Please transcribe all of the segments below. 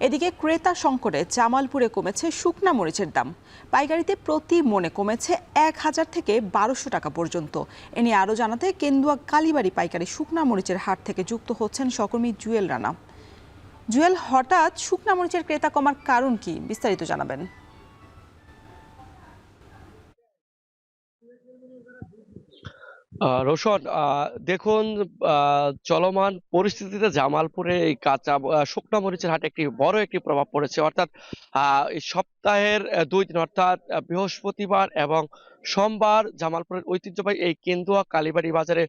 এদিকে ক্রেতা সংকটে জামালপুরে কমেছে শুকনা মরিচের দাম। পাইকারিতে প্রতি মনে কমেছে 1000 থেকে 1200 টাকা পর্যন্ত। এ নিয়ে আরও জানাতে কেন্দুয়া কালীবাড়ি পাইকারি শুকনা মরিচের হাট থেকে যুক্ত হচ্ছেন সহকর্মী জুয়েল রানা। জুয়েল, হঠাৎ শুকনা মরিচের ক্রেতা কমার কারণ কি, বিস্তারিত জানাবেন। রোশন, দেখুন, চলমান পরিস্থিতিতে জামালপুরে এই কাঁচা শুকনা মরিচের হাটে একটি প্রভাব পড়েছে। অর্থাৎ এই সপ্তাহের 2 দিন, অর্থাৎ বৃহস্পতিবার এবং সোমবার জামালপুরের ঐতিহ্যবাহী এই কেন্দুয়া কালীবাড়ি বাজারে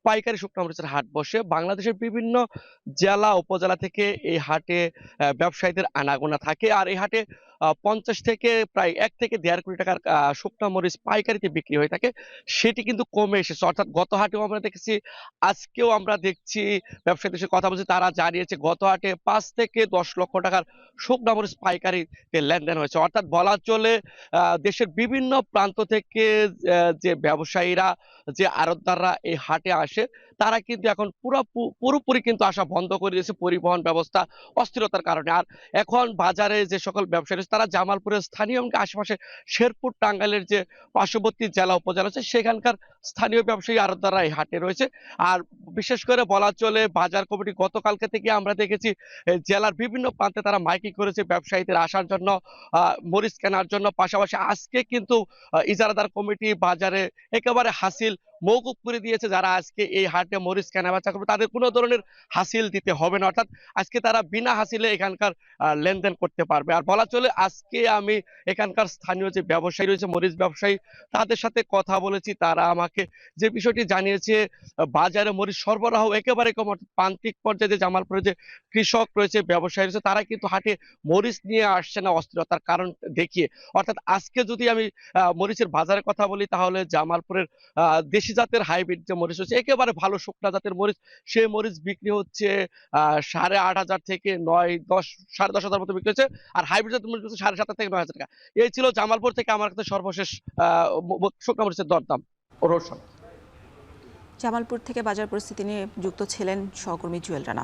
পাইকারি শুকনা মরিচের হাট বসে। বাংলাদেশের বিভিন্ন জেলা উপজেলা থেকে এই হাটে ব্যবসায়ীদের আনাগোনা থাকে। আর এই হাটে 50 থেকে প্রায় 1 থেকে 1.5 কোটি টাকার শুকনা মরিচ পাইকারিতে বিক্রি হয়ে থাকে। সেটি কিন্তু কমে এসেছে। অর্থাৎ গত হাটেও আমরা দেখেছি, আজকেও আমরা দেখছি, ব্যবসায়ীদের সাথে কথা বলছি, তারা জানিয়েছে গত হাটে 5 থেকে 10 লক্ষ টাকার শুকনা মরিচ পাইকারিতে লেনদেন হয়েছে। অর্থাৎ বলা চলে দেশের বিভিন্ন প্রান্ত থেকে যে ব্যবসায়ীরা, যে আড়তদাররা এই হাটে আসে, তারা কিন্তু এখন পুরোপুরি কিন্তু আসা বন্ধ করে দিয়েছে পরিবহন ব্যবস্থা অস্থিরতার কারণে। আর এখন বাজারে যে সকল ব্যবসায়ী রয়েছে, তারা জামালপুরের স্থানীয় এবং আশেপাশে শেরপুর, টাঙ্গাইলের যে পার্শ্ববর্তী জেলা উপজেলা আছে, সেখানকার স্থানীয় ব্যবসায়ী আড়তদাররা এই হাটে রয়েছে। আর বিশেষ করে বলা চলে, বাজার কমিটি গতকালকে থেকে আমরা দেখেছি জেলার বিভিন্ন প্রান্তে তারা মাইকিং করেছে ব্যবসায়ীদের আসার জন্য, মরিচ কেনার জন্য। পাশাপাশি আজকে কিন্তু ইজারাদার কমিটি বাজারে একেবারে হাসিল মওকুফ করে দিয়েছে। যারা আজকে এই হাটে মরিচ কেনা বেচা করবে, তাদের কোনো ধরনের হাসিল দিতে হবে না। অর্থাৎ আজকে তারা বিনা হাসিলে এখানকার লেনদেন করতে পারবে। আর বলা চলে, আজকে আমি এখানকার স্থানীয় যে ব্যবসায়ী রয়েছে, মরিচ ব্যবসায়ী, তাদের সাথে কথা বলেছি। তারা আমাকে যে বিষয়টি জানিয়েছে, বাজারে মরিচ সরবরাহ একেবারে কম। অর্থাৎ প্রান্তিক পর্যায়ে যে জামালপুরে যে কৃষক রয়েছে, ব্যবসায়ী রয়েছে, তারা কিন্তু হাটে মরিচ নিয়ে আসছে না অস্থিরতার কারণ দেখিয়ে। অর্থাৎ আজকে যদি আমি মরিচের বাজারের কথা বলি, তাহলে জামালপুরের দেশি জাতের হাইব্রিড যে মরিচ রয়েছে, একেবারে ভালো শুকনা জাতের মরিচ, সেই মরিচ বিক্রি হচ্ছে 8,500 থেকে 9-10, 10,500 মতো বিক্রি হচ্ছে। আর হাইব্রিড জাতের মরিচ হচ্ছে 7,500 থেকে 9,000 টাকা। এই ছিল জামালপুর থেকে আমার কাছে সর্বশেষ শুকনা মরিচের দরদাম। রোশন। জামালপুর থেকে বাজার পরিস্থিতি নিয়ে যুক্ত ছিলেন সহকর্মী জুয়েল রানা।